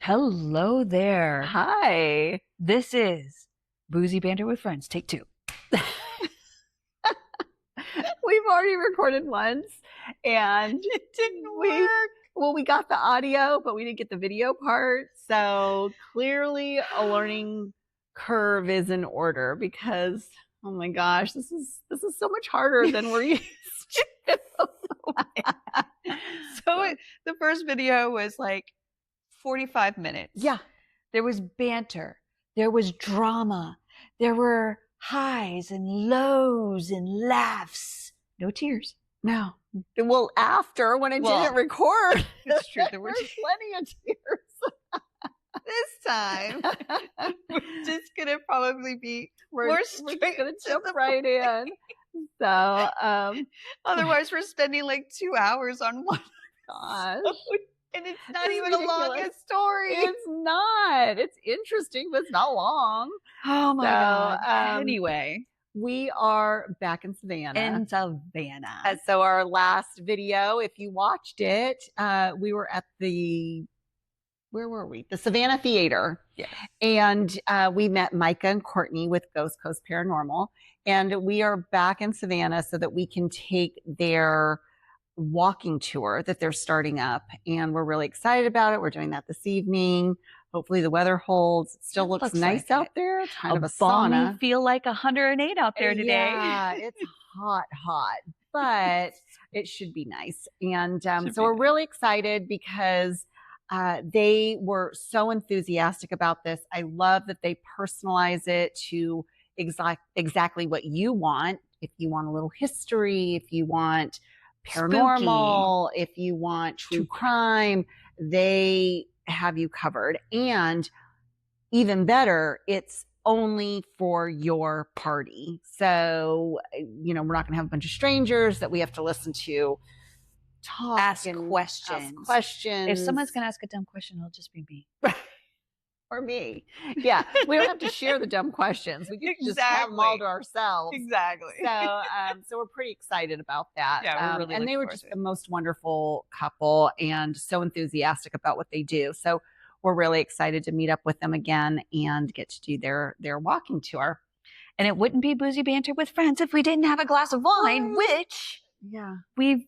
Hello there. Hi. This is Boozy Banter with Friends, take 2. We've already recorded once and It didn't work. We got the audio, but we didn't get the video part. So clearly a learning curve is in order because, oh my gosh, this is so much harder than we're used to. The first video was like 45 minutes. Yeah. There was banter. There was drama. There were highs and lows and laughs. No tears. No. Well, after when I didn't record, it's true. There were plenty of tears. This time, we're just gonna probably be we're just gonna jump right in. So, otherwise, we're spending like 2 hours on one. Gosh. And it's not even the longest story. It's not. It's interesting, but it's not long. Oh my God. Anyway, we are back in Savannah. So our last video, if you watched it, we were at where were we? The Savannah Theater. Yeah. And we met Micah and Courtney with Ghost Coast Paranormal. And we are back in Savannah so that we can take their walking tour that they're starting up, and we're really excited about it. We're doing that this evening. Hopefully the weather holds. It still looks nice out there. It's kind of a sauna. Feel like 108 out there today. Yeah, it's hot, but it should be nice. And so we're really excited because they were so enthusiastic about this. I love that they personalize it to exactly what you want. If you want a little history, if you want paranormal, spooky, if you want true crime, they have you covered. And even better, it's only for your party. So, we're not going to have a bunch of strangers that we have to listen to talk, ask questions. If someone's going to ask a dumb question, it'll just be me. Or me. Yeah. We don't have to share the dumb questions. We can just have them all to ourselves. Exactly. So we're pretty excited about that. Yeah, we're really and they were just the most wonderful couple and so enthusiastic about what they do. So we're really excited to meet up with them again and get to do their walking tour. And it wouldn't be Boozy Banter with Friends if we didn't have a glass of wine, which we've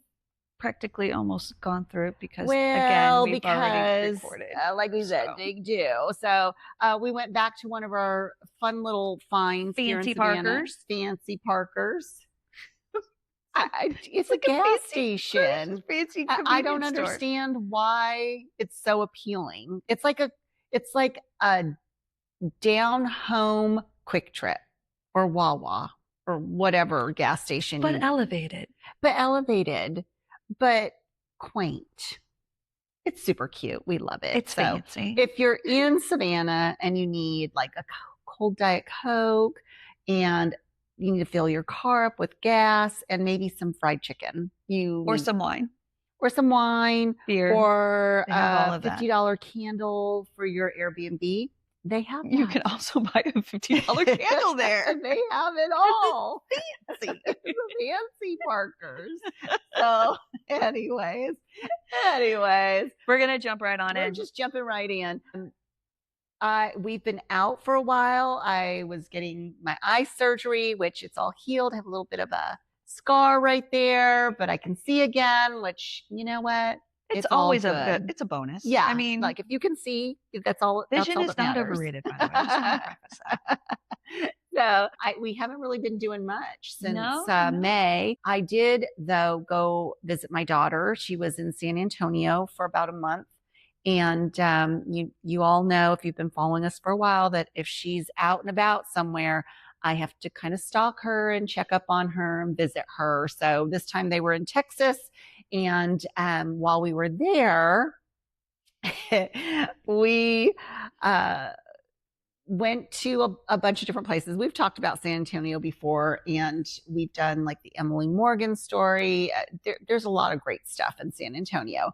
practically almost gone through because again we've already recorded. Like we said, they do. So we went back to one of our fun little finds, Fancy Parkers. Fancy Parkers. It's a gas station. Fancy. I don't understand why it's so appealing. It's like a down home Quick Trip or Wawa or whatever gas station, but elevated. But quaint. It's super cute. We love it. It's fancy. If you're in Savannah and you need like a cold Diet Coke and you need to fill your car up with gas and maybe some fried chicken, or some wine, beer, or a $50 candle for your Airbnb. They have that. You can also buy a $50 candle there. They have it all. Fancy. Fancy Parkers. So anyways, we're going to jump right on We're just jumping right in. We've been out for a while. I was getting my eye surgery, which it's all healed. I have a little bit of a scar right there, but I can see again, which, you know what? It's always it's a bonus. Yeah. I mean, like if you can see, that's all. Vision is not overrated, by the way. I just want to preface that. So we haven't really been doing much since May. I did, though, go visit my daughter. She was in San Antonio for about a month. And you all know, if you've been following us for a while, that if she's out and about somewhere, I have to kind of stalk her and check up on her and visit her. So this time they were in Texas. And while we were there, we went to a bunch of different places. We've talked about San Antonio before, and we've done like the Emily Morgan story. There's a lot of great stuff in San Antonio.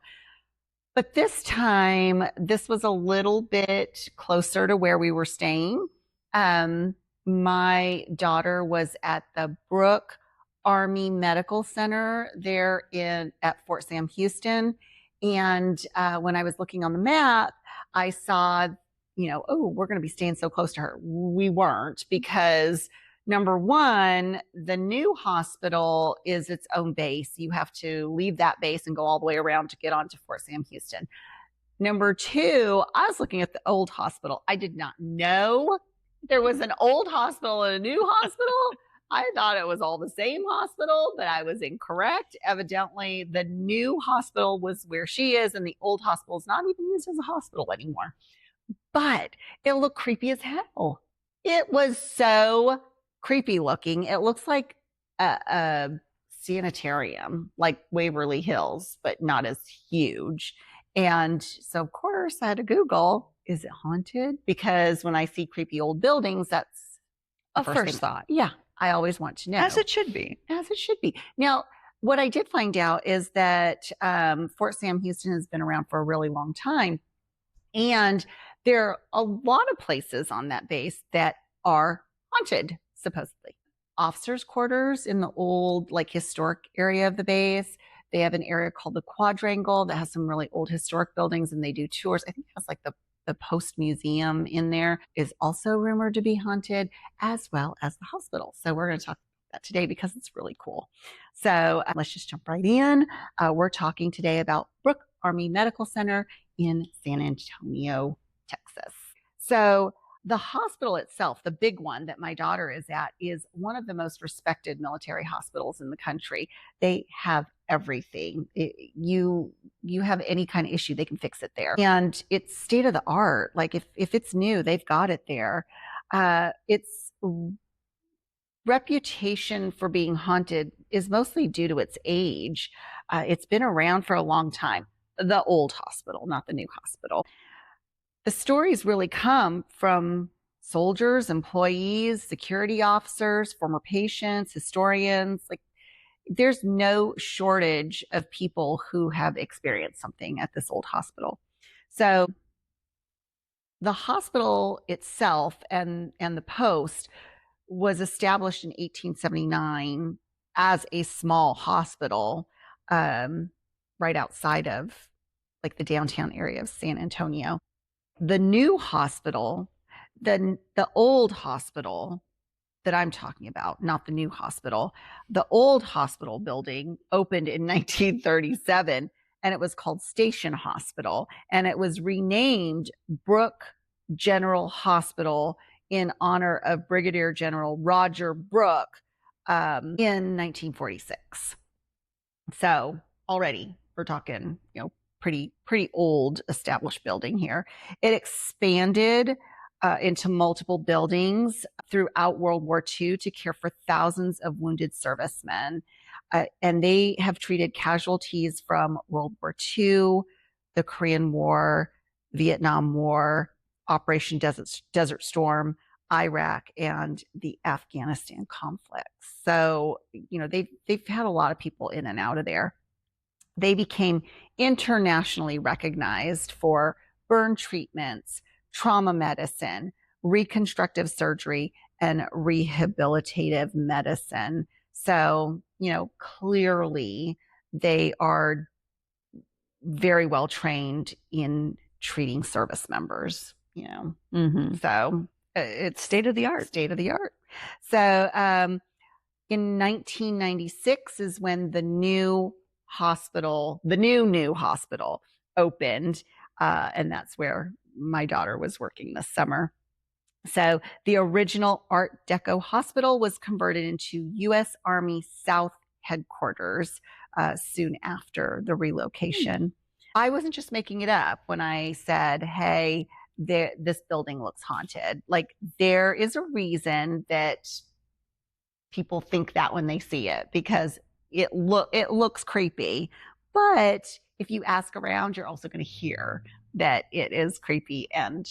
But this time, this was a little bit closer to where we were staying. My daughter was at the Brooke Army Medical Center there at Fort Sam Houston. And when I was looking on the map, I saw, oh, we're going to be staying so close to her. We weren't, because number one, the new hospital is its own base. You have to leave that base and go all the way around to get onto Fort Sam Houston. Number two, I was looking at the old hospital. I did not know there was an old hospital and a new hospital. I thought it was all the same hospital, but I was incorrect. Evidently, the new hospital was where she is, and the old hospital is not even used as a hospital anymore. But it looked creepy as hell. It was so creepy looking. It looks like a sanitarium, like Waverly Hills, but not as huge. And so, of course, I had to Google, is it haunted? Because when I see creepy old buildings, that's a first thought. Yeah, I always want to know. As it should be. As it should be. Now, what I did find out is that Fort Sam Houston has been around for a really long time. And there are a lot of places on that base that are haunted, supposedly. Officers' quarters in the old, historic area of the base. They have an area called the Quadrangle that has some really old historic buildings, and they do tours. I think it has the Post Museum in there is also rumored to be haunted, as well as the hospital. So we're going to talk about that today because it's really cool. So let's just jump right in. We're talking today about Brooke Army Medical Center in San Antonio, Texas. So the hospital itself, the big one that my daughter is at, is one of the most respected military hospitals in the country. They have everything. You have any kind of issue, they can fix it there. And it's state of the art. Like if it's new, they've got it there. Its reputation for being haunted is mostly due to its age. It's been around for a long time. The old hospital, not the new hospital. The stories really come from soldiers, employees, security officers, former patients, historians. There's no shortage of people who have experienced something at this old hospital. So the hospital itself and the post was established in 1879 as a small hospital right outside of the downtown area of San Antonio. The new hospital, the old hospital that I'm talking about, not the new hospital, the old hospital building opened in 1937, and it was called Station Hospital, and it was renamed Brook General Hospital in honor of Brigadier General Roger Brooke in 1946. So already we're talking, pretty old established building here. It expanded into multiple buildings throughout World War II to care for thousands of wounded servicemen. And they have treated casualties from World War II, the Korean War, Vietnam War, Operation Desert Storm, Iraq, and the Afghanistan conflicts. So, they've had a lot of people in and out of there. They became internationally recognized for burn treatments, trauma medicine, reconstructive surgery, and rehabilitative medicine. So, clearly they are very well trained in treating service members, Mm-hmm. So it's state of the art. So in 1996 is when the new hospital opened, and that's where my daughter was working this summer. So the original Art Deco hospital was converted into U.S. Army South headquarters soon after the relocation. I wasn't just making it up when I said, hey, this building looks haunted. There is a reason that people think that when they see it, because it looks creepy. But if you ask around, you're also going to hear that it is creepy and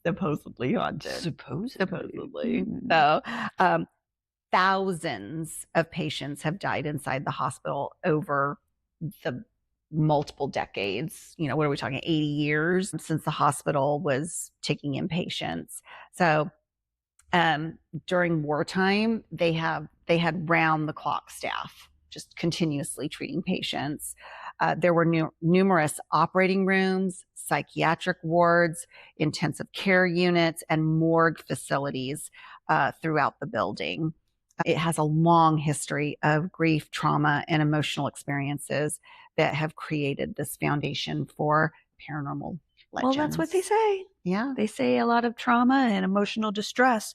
supposedly haunted. Supposedly. So, thousands of patients have died inside the hospital over the multiple decades. What are we talking, 80 years since the hospital was taking in patients. So during wartime, they had round the clock staff just continuously treating patients. There were numerous operating rooms, psychiatric wards, intensive care units, and morgue facilities throughout the building. It has a long history of grief, trauma, and emotional experiences that have created this foundation for paranormal legends. Well, that's what they say. Yeah. They say a lot of trauma and emotional distress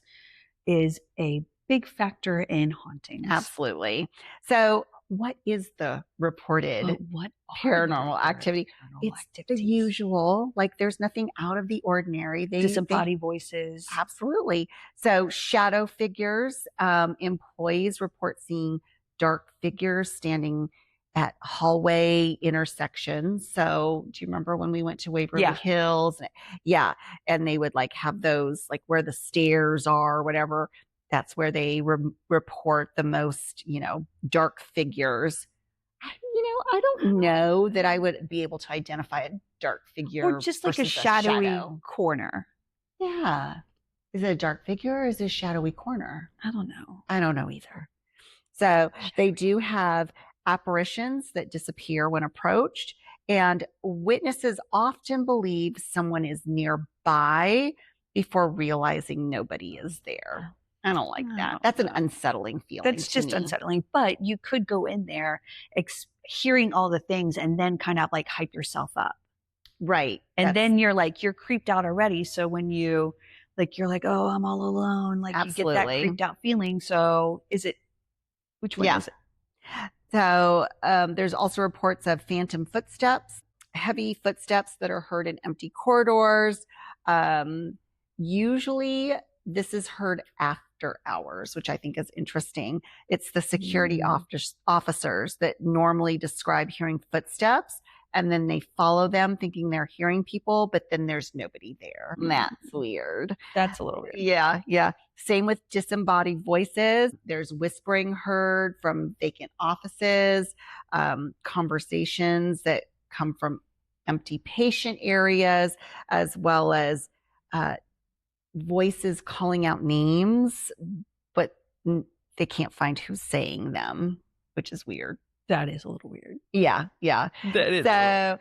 is a big factor in hauntings. Absolutely. So what is the reported paranormal activity? It's the usual, like there's nothing out of the ordinary. Disembodied voices. Absolutely. So shadow figures, employees report seeing dark figures standing at hallway intersections. So do you remember when we went to Waverly Hills? Yeah. And they would like have those, like where the stairs are, whatever. That's where they report the most, dark figures. I don't know that I would be able to identify a dark figure. Or just like a shadowy corner. Yeah. Is it a dark figure or is it a shadowy corner? I don't know. I don't know either. So they do have apparitions that disappear when approached, and witnesses often believe someone is nearby before realizing nobody is there. I don't like that. That's an unsettling feeling. That's just unsettling. But you could go in there hearing all the things and then kind of like hype yourself up. Right. And then you're creeped out already. So when you're like, oh, I'm all alone. Like you get that creeped out feeling. So which one is it? So there's also reports of phantom footsteps, heavy footsteps that are heard in empty corridors. Usually this is heard after hours, which I think is interesting. It's the security officers that normally describe hearing footsteps, and then they follow them thinking they're hearing people, but then there's nobody there. That's weird. That's a little weird. Yeah. Same with disembodied voices. There's whispering heard from vacant offices, conversations that come from empty patient areas, as well as voices calling out names, but they can't find who's saying them, which is weird. That is a little weird. Yeah. That is. So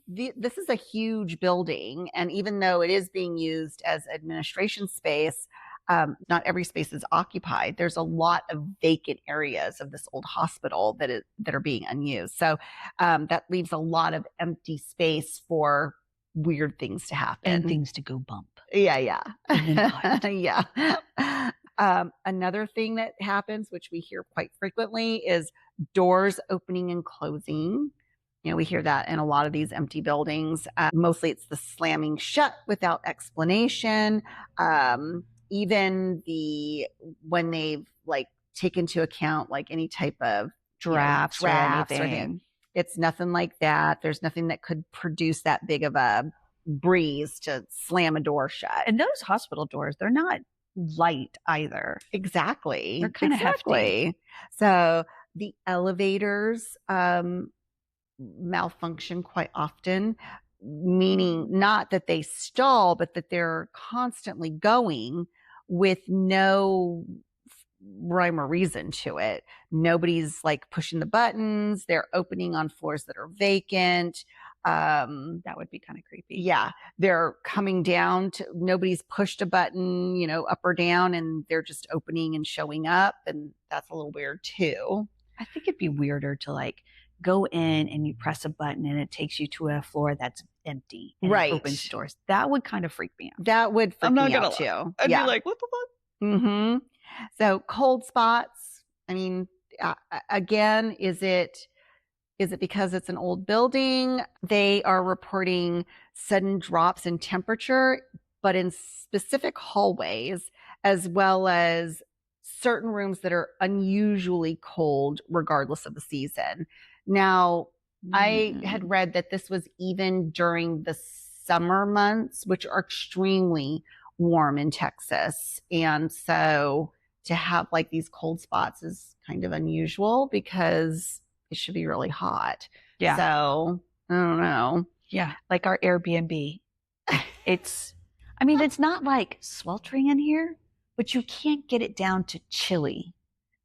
this is a huge building, and even though it is being used as administration space, not every space is occupied. There's a lot of vacant areas of this old hospital that are being unused. So that leaves a lot of empty space for weird things to happen and things to go bump. Yeah. Another thing that happens, which we hear quite frequently, is doors opening and closing. We hear that in a lot of these empty buildings. Mostly it's the slamming shut without explanation. Even when they've taken into account any type of drafts or anything. It's nothing like that. There's nothing that could produce that big of a breeze to slam a door shut. And those hospital doors, they're not light either. Exactly. They're kind of hefty. So the elevators malfunction quite often, meaning not that they stall, but that they're constantly going with no rhyme or reason to it. Nobody's pushing the buttons. They're opening on floors that are vacant. That would be kind of creepy. Yeah. They're coming down nobody's pushed a button, up or down, and they're just opening and showing up. And that's a little weird too. I think it'd be weirder to go in and you press a button and it takes you to a floor that's empty and it opens doors. That would kind of freak me out. That would freak me out too. I'd be like, what the fuck? Mm-hmm. So cold spots. I mean, again, is it because it's an old building? They are reporting sudden drops in temperature, but in specific hallways, as well as certain rooms that are unusually cold regardless of the season. Now, I had read that this was even during the summer months, which are extremely warm in Texas. And so to have these cold spots is kind of unusual because it should be really hot. Yeah. So I don't know. Yeah. Like our Airbnb. It's not sweltering in here, but you can't get it down to chilly.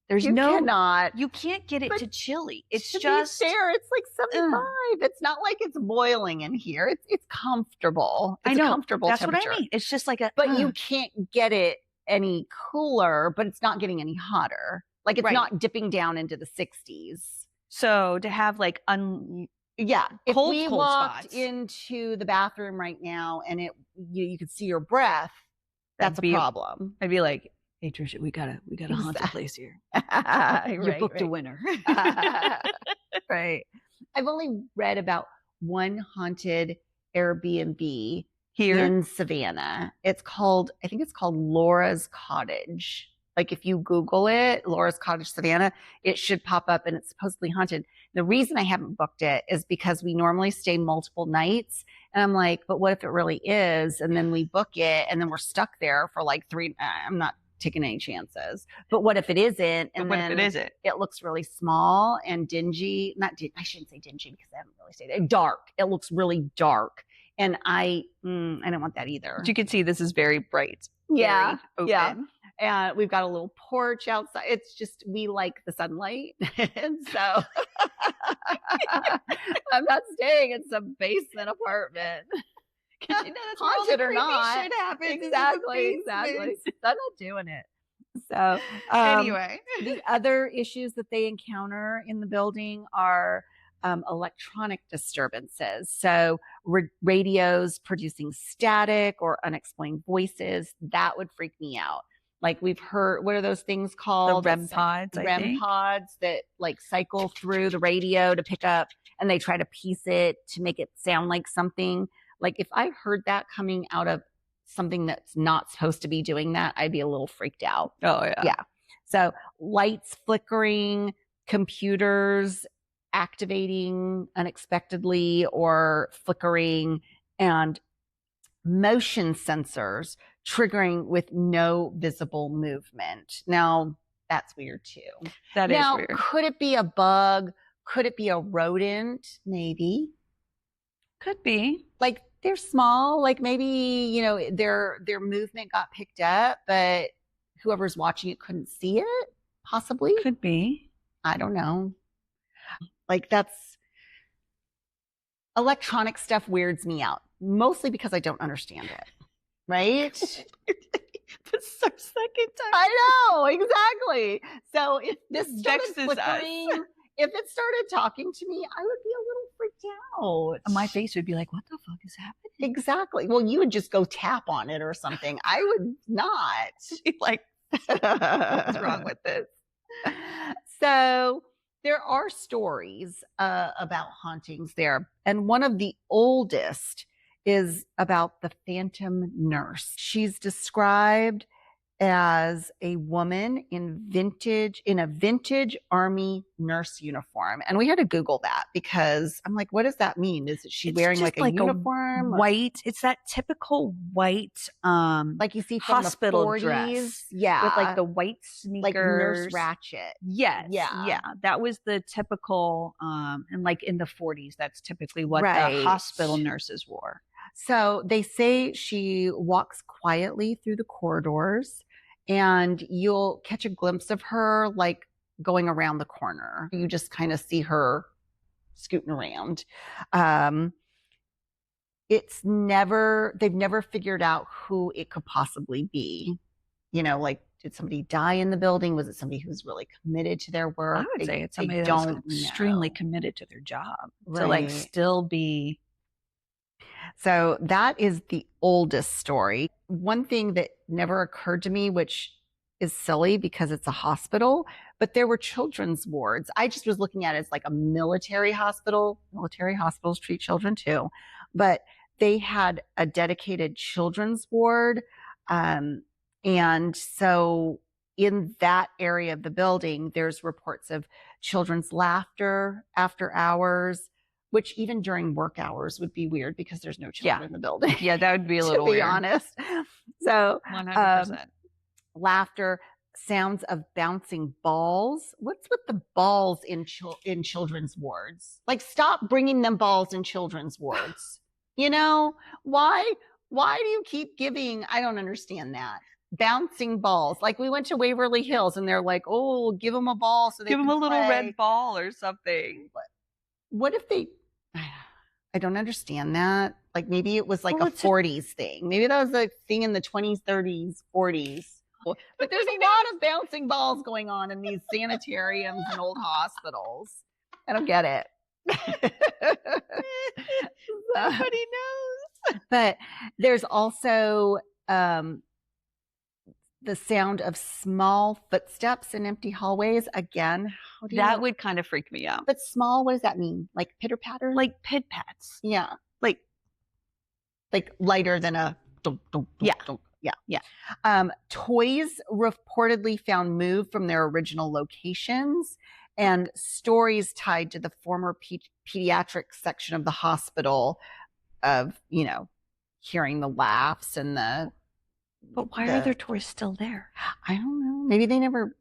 You cannot. can't get it to chilly. It's to just be fair, it's like 75. It's not like it's boiling in here. It's comfortable. It's I know. A comfortable That's temperature. what I mean. It's just like but you can't get it any cooler, but it's not getting any hotter. Like it's not dipping down into the 60s. So to have like if we walked spots into the bathroom right now and you could see your breath, that's a problem. I'd be like, hey Trisha, we got a haunted place here. You booked a winner. Right. I've only read about one haunted Airbnb here in Savannah. I think it's called Laura's Cottage. Like if you Google it, Laura's Cottage, Savannah, it should pop up and it's supposedly haunted. The reason I haven't booked it is because we normally stay multiple nights. And I'm like, but what if it really is? And then we book it and then we're stuck there for like 3, I'm not taking any chances. But what if it isn't? And what if it isn't? It looks really small and dingy. I shouldn't say dingy because I haven't really stayed there. Dark. It looks really dark. And I don't want that either. But you can see this is very bright. Yeah. Very open. Yeah. And we've got a little porch outside. It's just, we like the sunlight. And so I'm not staying in some basement apartment. Because you know that's haunted or not. Shit happens. Exactly. I'm not doing it. So anyway, the other issues that they encounter in the building are electronic disturbances. So radios producing static or unexplained voices, that would freak me out. Like we've heard, what are those things called? The REM pods. REM pods that like cycle through the radio to pick up, and they try to piece it to make it sound like something. Like if I heard that coming out of something that's not supposed to be doing that, I'd be a little freaked out. Oh yeah. Yeah. So lights flickering, computers activating unexpectedly or flickering, and motion sensors triggering with no visible movement. Now, that's weird too. That is weird. Could it be a bug? Could it be a rodent? Maybe. Could be. Like they're small, like maybe, their movement got picked up, but whoever's watching it couldn't see it, possibly. Could be. I don't know. Like that's electronic stuff weirds me out, mostly because I don't understand it. Right? The second time. I know, exactly. So if this started flickering, if it started talking to me, I would be a little freaked out. My face would be like, what the fuck is happening? Exactly. Well, you would just go tap on it or something. I would not. Like, what's wrong with this? So there are stories about hauntings there. And one of the oldest is about the phantom nurse. She's described as a woman in a vintage army nurse uniform. And we had to Google that because I'm like, what does that mean? Is she wearing like a uniform? White. It's that typical white, like you see from hospital the 40s. Dress. Yeah. With like the white sneakers. Like Nurse Ratched. Yes. Yeah. That was the typical, and like in the 40s, that's typically what the hospital nurses wore. So they say she walks quietly through the corridors, and you'll catch a glimpse of her like going around the corner. You just kind of see her scooting around. They've never figured out who it could possibly be. Like, did somebody die in the building? Was it somebody who's really committed to their work? I would say it's somebody that's extremely committed to their job. Right. To like still be. So that is the oldest story. One thing that never occurred to me, which is silly because it's a hospital, but there were children's wards. I just was looking at it as like a military hospital. Military hospitals treat children too, but they had a dedicated children's ward. And so in that area of the building, there's reports of children's laughter after hours, which even during work hours would be weird because there's no children in the building. Yeah, that would be a little to be weird. honest. So 100%. Laughter, sounds of bouncing balls. What's with the balls in children's wards? Like, stop bringing them balls in children's wards. Why do you keep giving? I don't understand that. bouncing balls. Like we went to Waverly Hills and they're like, oh, give them a ball so they give can them a little play. red ball or something. What if they, I don't understand that. Like maybe it was like a 40s thing. Maybe that was a thing in the 20s, 30s, 40s. But there's a lot of bouncing balls going on in these sanitariums and old hospitals. I don't get it. Nobody knows. But there's also the sound of small footsteps in empty hallways. Again, that would kind of freak me out. But small, what does that mean? Like pitter patter? Like pit pats. Yeah. Like lighter than a dunk, dunk, dunk, yeah. Dunk. Yeah. Toys reportedly found moved from their original locations, and stories tied to the former pediatric section of the hospital of, hearing the laughs and the. But why are their toys still there? I don't know. Maybe they never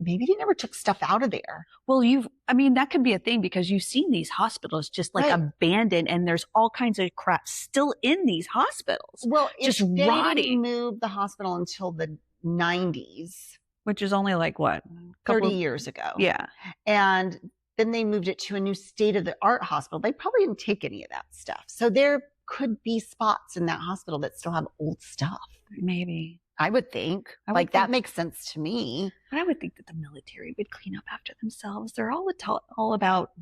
took stuff out of there. Well, that could be a thing because you've seen these hospitals just like abandoned and there's all kinds of crap still in these hospitals. Well, just they rotting. Didn't move the hospital until the 90s. Which is only like what? 30 years ago. Yeah. And then they moved it to a new state-of-the-art hospital. They probably didn't take any of that stuff. So there could be spots in that hospital that still have old stuff. Maybe. I would think. That makes sense to me. But I would think that the military would clean up after themselves. They're all about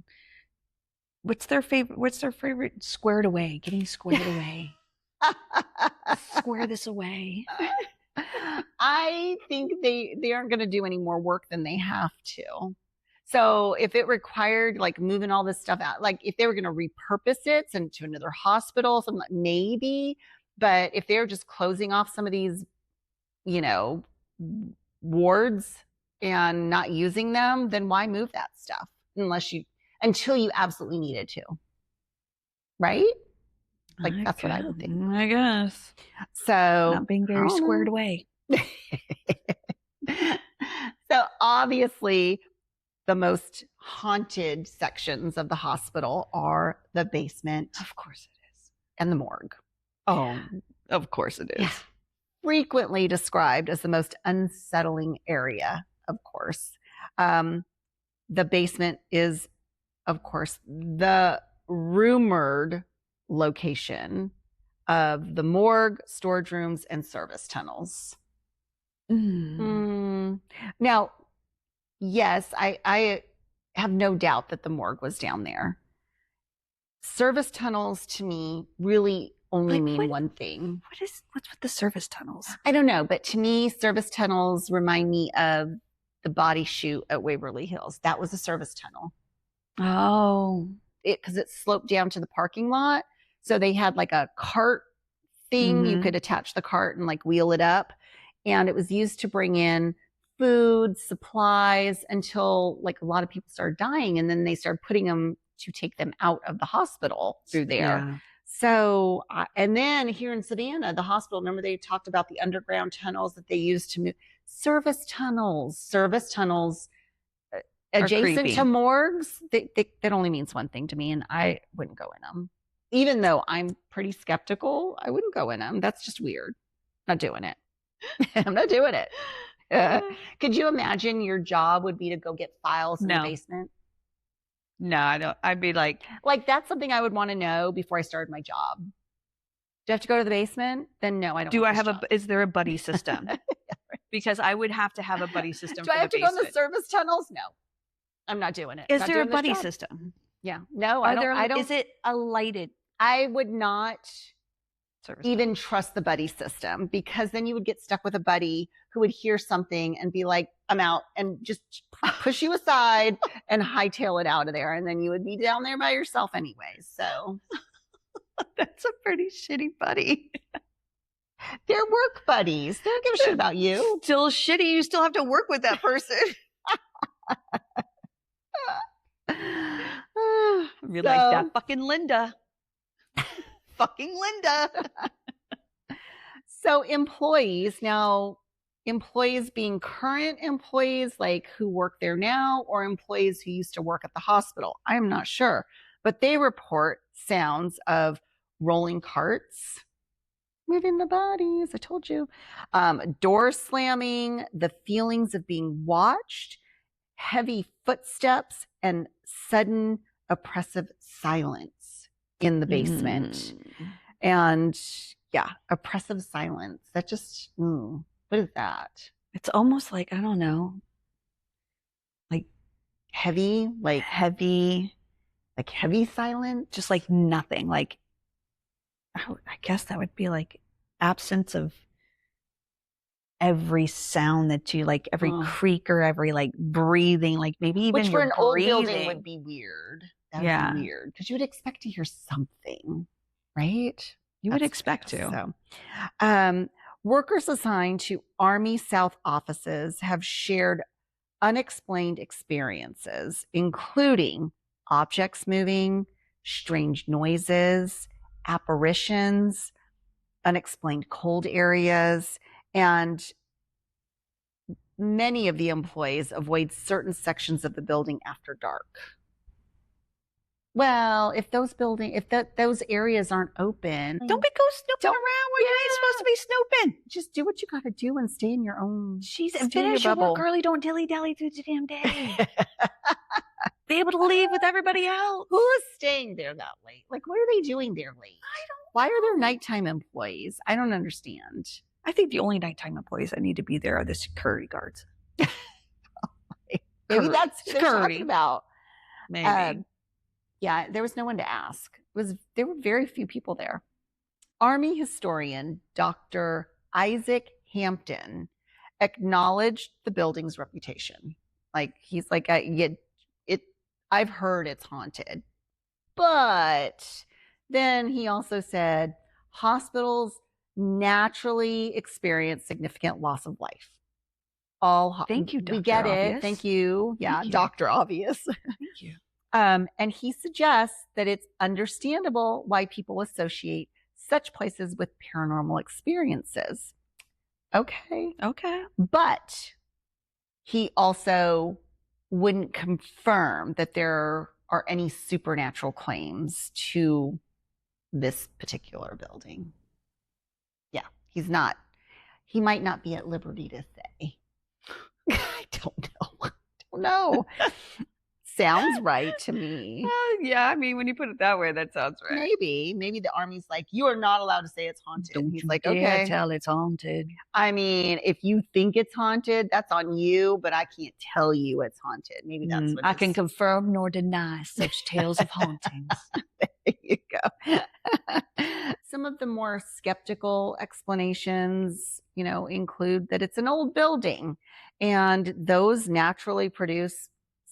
what's their favorite? Squared away, getting squared away. Square this away. I think they aren't going to do any more work than they have to. So if it required like moving all this stuff out, like if they were going to repurpose it to another hospital, something like maybe. But if they're just closing off some of these wards and not using them, then why move that stuff until you absolutely needed to, right? Like that's what I would think. I guess. So not being very squared away. So obviously the most haunted sections of the hospital are the basement. Of course it is. And the morgue. Oh, of course it is. Yeah. Frequently described as the most unsettling area, of course. The basement is, of course, the rumored location of the morgue, storage rooms, and service tunnels. Now, yes, I have no doubt that the morgue was down there. Service tunnels, to me, really only mean one thing. What's with the service tunnels? I don't know, but to me, service tunnels remind me of the body chute at Waverly Hills. That was a service tunnel. Oh. Because it sloped down to the parking lot. So they had like a cart thing. You could attach the cart and like wheel it up. And it was used to bring in food, supplies until like a lot of people started dying. And then they started putting them to take them out of the hospital through there. Yeah. So, and then here in Savannah, the hospital, remember they talked about the underground tunnels that they used to move service tunnels adjacent to morgues. That only means one thing to me, and I wouldn't go in them. Even though I'm pretty skeptical, I wouldn't go in them. That's just weird. Not doing it. I'm not doing it. Could you imagine your job would be to go get files in the basement? No, I don't. I'd be like that's something I would want to know before I started my job. Do I have to go to the basement? Then no, I don't. Do I have is there a buddy system? Yeah, right. Because I would have to have a buddy system. Do I have to go in the service tunnels? No, I'm not doing it. Is there a buddy system? Yeah. No, I don't. Is it a lighted? I would not even trust the buddy system, because then you would get stuck with a buddy who would hear something and be like, I'm out, and just push you aside and hightail it out of there. And then you would be down there by yourself anyway. So that's a pretty shitty buddy. They're work buddies. They don't give a shit about you. Still shitty. You still have to work with that person. Be like that fucking Linda. Fucking Linda. So employees being current employees, like who work there now, or employees who used to work at the hospital, I am not sure, but they report sounds of rolling carts, moving the bodies. I told you. Door slamming, the feelings of being watched, heavy footsteps, and sudden oppressive silence in the basement. And yeah, oppressive silence. That just, what is that? It's almost like, I don't know, like heavy silence, just like nothing. Like, I guess that would be like absence of every sound that you like, every creak or every like breathing, like maybe even which for an old building would breathing. be weird. That would be weird because you would expect to hear something, right? You would expect to. So, workers assigned to Army South offices have shared unexplained experiences, including objects moving, strange noises, apparitions, unexplained cold areas, and many of the employees avoid certain sections of the building after dark. Well, if those areas aren't open, don't be go snooping around where you ain't supposed to be snooping. Just do what you got to do and stay in your own. Finish your work early. Don't dilly-dally through the damn day. Be able to leave with everybody else. Who is staying there that late? Like, what are they doing there late? Why are there nighttime employees? I don't understand. I think the only nighttime employees that need to be there are the security guards. Maybe that's what they're talking about. Maybe. Yeah, there was no one to ask. There were very few people there. Army historian Dr. Isaac Hampton acknowledged the building's reputation. Like, he's like, I've heard it's haunted. But then he also said hospitals naturally experience significant loss of life. Thank you, Dr. We get Obvious. it. Thank you. Yeah, Thank you. Dr. Obvious. Thank you. And he suggests that it's understandable why people associate such places with paranormal experiences. Okay. But he also wouldn't confirm that there are any supernatural claims to this particular building. Yeah, he might not be at liberty to say. I don't know. Sounds right to me. Yeah, I mean, when you put it that way, that sounds right. Maybe the Army's like, you are not allowed to say it's haunted. Don't He's you like, dare okay, tell it's haunted. I mean, if you think it's haunted, that's on you, but I can't tell you it's haunted. Maybe that's what I can confirm nor deny such tales of hauntings. There you go. Some of the more skeptical explanations, include that it's an old building, and those naturally produce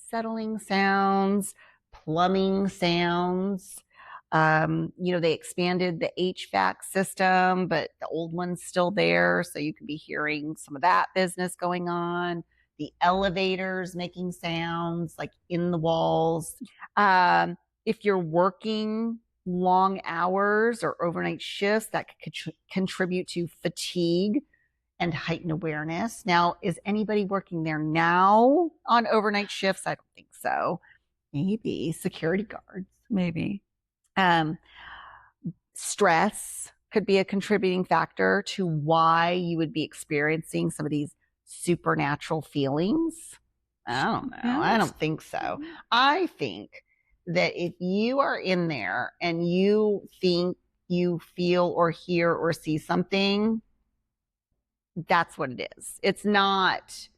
settling sounds, plumbing sounds. They expanded the HVAC system, but the old one's still there. So you could be hearing some of that business going on. The elevators making sounds like in the walls. If you're working long hours or overnight shifts, that could contribute to fatigue and heightened awareness. Now, is anybody working there now on overnight shifts? I don't think so. Maybe security guards. Maybe. Stress could be a contributing factor to why you would be experiencing some of these supernatural feelings. I don't know. Yes. I don't think so. I think that if you are in there and you think you feel or hear or see something, that's what it is. It's not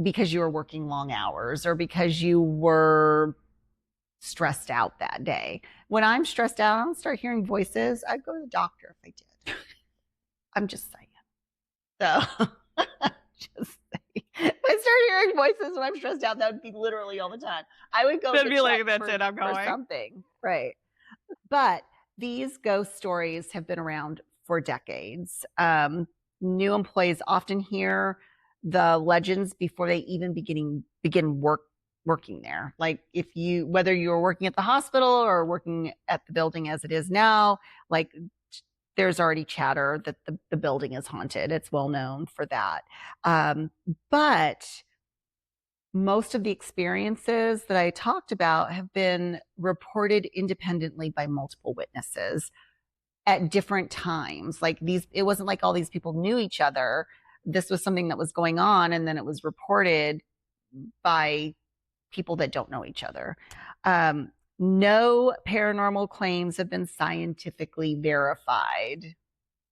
because you were working long hours or because you were stressed out that day. When I'm stressed out, I don't start hearing voices. I'd go to the doctor if I did. I'm just saying. So, just saying. If I start hearing voices when I'm stressed out, that would be literally all the time. I would go That'd be like, that's it, I'm going. For something. Right. But these ghost stories have been around for decades. New employees often hear the legends before they even begin working there. Like whether you're working at the hospital or working at the building as it is now, like there's already chatter that the building is haunted. It's well known for that. But most of the experiences that I talked about have been reported independently by multiple witnesses. at different times. Like it wasn't like all these people knew each other. This was something that was going on, and then it was reported by people that don't know each other. No paranormal claims have been scientifically verified.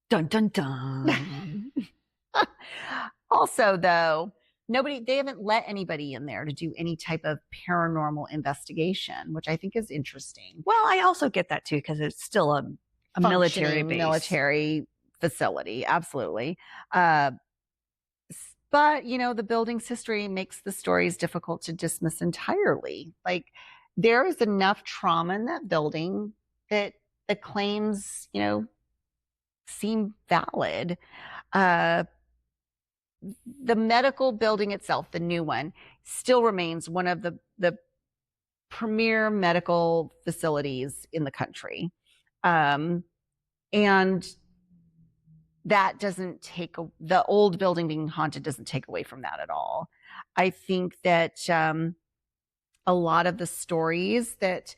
Dun, dun, dun. Also, though, they haven't let anybody in there to do any type of paranormal investigation, which I think is interesting. Well, I also get that too, because it's still a military base. Military facility. Absolutely. But, the building's history makes the stories difficult to dismiss entirely. Like, there is enough trauma in that building that the claims, seem valid. The medical building itself, the new one, still remains one of the premier medical facilities in the country. And that doesn't the old building being haunted doesn't take away from that at all. I think that a lot of the stories that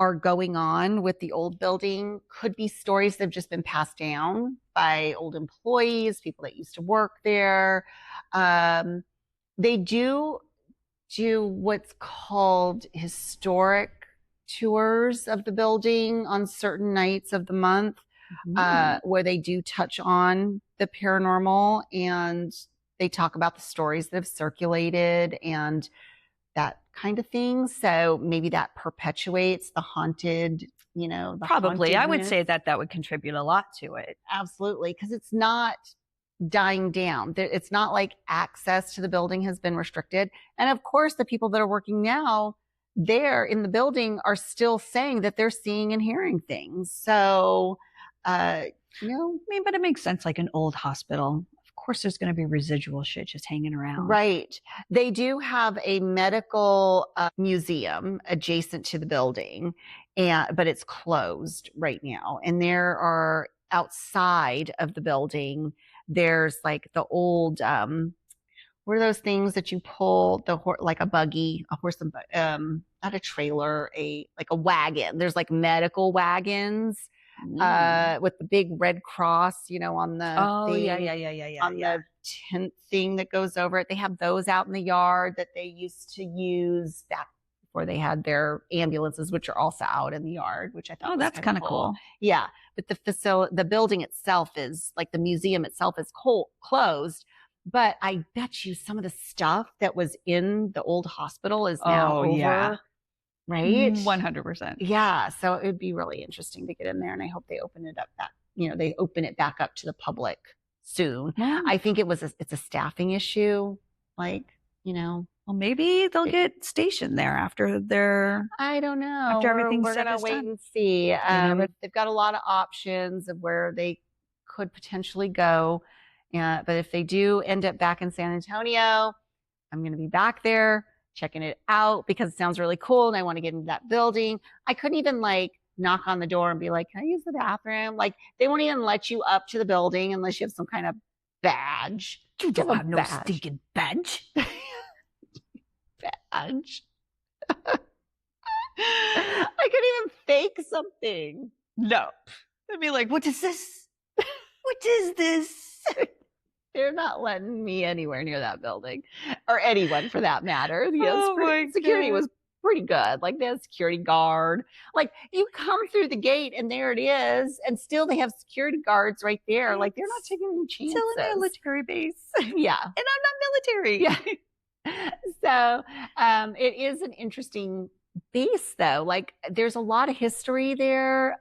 are going on with the old building could be stories that have just been passed down by old employees, people that used to work there. They do what's called historic tours of the building on certain nights of the month, where they do touch on the paranormal, and they talk about the stories that have circulated and that kind of thing. So maybe that perpetuates the haunted, probably. I would say that would contribute a lot to it. Absolutely. Because it's not dying down. It's not like access to the building has been restricted. And of course, the people that are working now there in the building are still saying that they're seeing and hearing things. So, but it makes sense, like an old hospital. Of course, there's going to be residual shit just hanging around. Right. They do have a medical museum adjacent to the building, but it's closed right now. And there are outside of the building, there's like the old, what are those things that you pull like a buggy, a horse, not a trailer, like a wagon. There's like medical wagons. With the big red cross, on the the tent thing that goes over it. They have those out in the yard that they used to use back before they had their ambulances, which are also out in the yard, which I thought that's kind of cool. Yeah. But the building itself is like the museum itself is closed. But I bet you some of the stuff that was in the old hospital is now over. Yeah. Right? 100%. Yeah. So it would be really interesting to get in there, and I hope they open it up they open it back up to the public soon. Yeah. I think it's a staffing issue. Like, well, maybe they'll get stationed there after I don't know. After everything's we're going to wait and see. They've got a lot of options of where they could potentially go. But if they do end up back in San Antonio, I'm going to be back there checking it out because it sounds really cool and I want to get into that building. I couldn't even knock on the door and be like, can I use the bathroom? Like, they won't even let you up to the building unless you have some kind of badge. You don't have no stinking badge. Badge. I could even fake something. No. I'd be like, what is this? What is this? They're not letting me anywhere near that building, or anyone for that matter. Security was pretty good. Like, they had a security guard. Like, you come through the gate and there it is, and still they have security guards right there. Like, they're not taking any chances. Still a military base. Yeah. And I'm not military. Yeah. So it is an interesting base, though. Like, there's a lot of history there.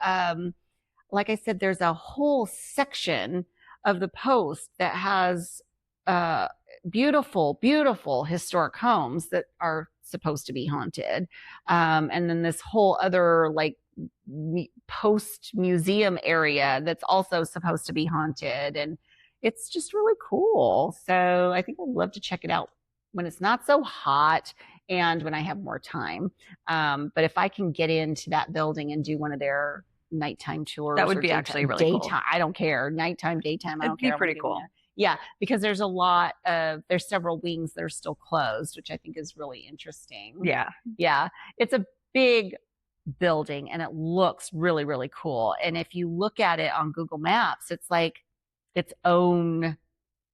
Like I said, there's a whole section of the post that has beautiful, beautiful historic homes that are supposed to be haunted. And then this whole other post museum area that's also supposed to be haunted. And it's just really cool. So I think I'd love to check it out when it's not so hot and when I have more time. But if I can get into that building and do one of their nighttime tours, that would be actually really daytime. Cool. I don't care. Nighttime, daytime, I don't care. It'd be pretty cool. Yeah, because there's several wings that are still closed, which I think is really interesting. Yeah. Yeah. It's a big building, and it looks really, really cool. And if you look at it on Google Maps, it's like its own,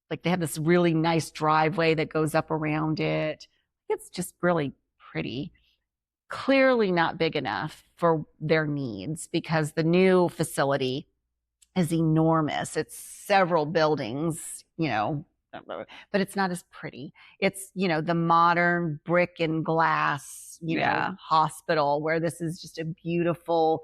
like they have this really nice driveway that goes up around it. It's just really pretty. Clearly not big enough for their needs because the new facility is enormous. It's several buildings, but it's not as pretty. It's, the modern brick and glass, hospital, where this is just a beautiful,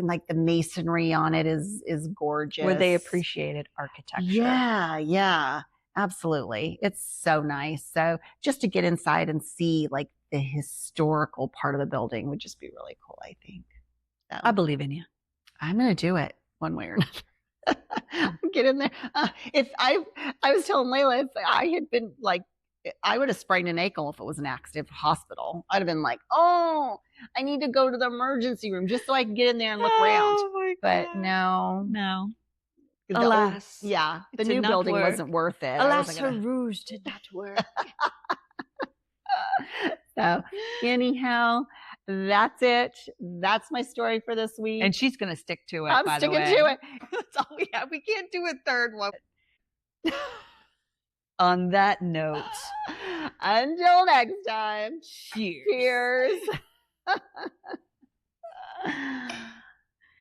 like the masonry on it is gorgeous. Where they appreciated architecture. Yeah, absolutely. It's so nice. So just to get inside and see like the historical part of the building would just be really cool, I think. So, I believe in you. I'm going to do it one way or another. Get in there. If I was telling Layla, if I had been like, I would have sprained an ankle if it was an active hospital. I'd have been like, oh, I need to go to the emergency room just so I can get in there and look around. But no. Alas. The new building wasn't worth it. Alas, her rouge did not work. So anyhow, that's it. That's my story for this week. And she's going to stick to it, I'm sticking to it. That's all we have. We can't do a third one. On that note, until next time, cheers. Cheers.